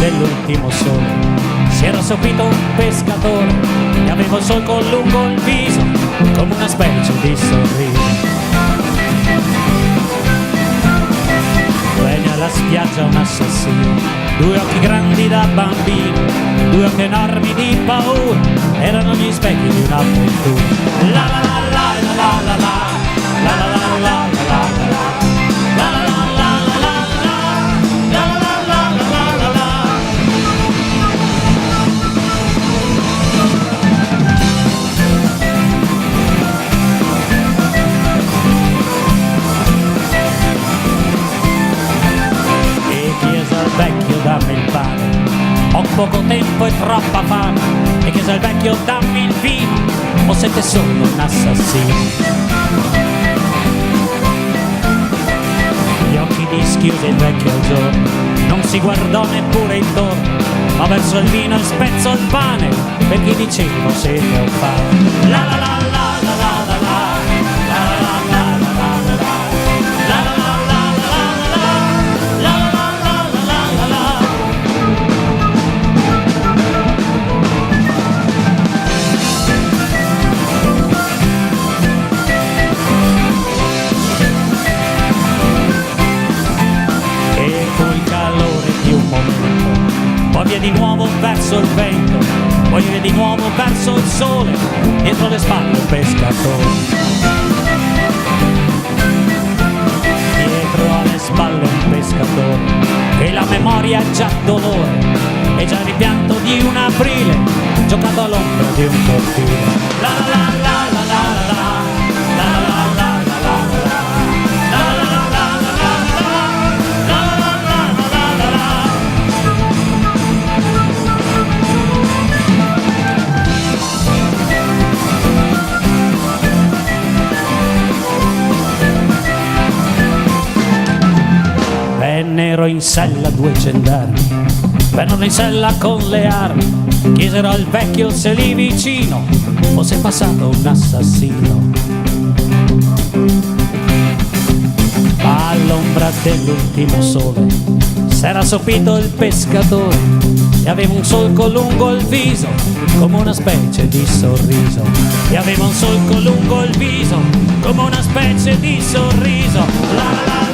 dell'ultimo sole si era sopito un pescatore e aveva il solco lungo il viso come una specie di sorriso. Venne alla spiaggia un assassino, due occhi grandi da bambino, due occhi enormi di paura, erano gli specchi di un'avventura. La la la la la la la la la la la la la la. Vecchio dammi il pane, ho poco tempo e troppa fame, e chiese al vecchio dammi il vino, o siete solo un assassino. Gli occhi dischiuse il vecchio al giorno, non si guardò neppure intorno, ma verso il vino e spezzò il pane, per chi diceva siete o fame. La la la la la la la la. Poi via di nuovo verso il vento, poi via di nuovo verso il sole, dietro le spalle il pescatore. Dietro alle spalle un pescatore, e la memoria è già dolore, è già il ripianto di un aprile, giocato all'ombra di un cortile. La la la la la la la. Vennero in sella due gendarmi, vennero in sella con le armi, chiesero al vecchio se lì vicino fosse passato un assassino. All'ombra dell'ultimo sole s'era sopito il pescatore e aveva un solco lungo il viso come una specie di sorriso. E aveva un solco lungo il viso come una specie di sorriso. La la la.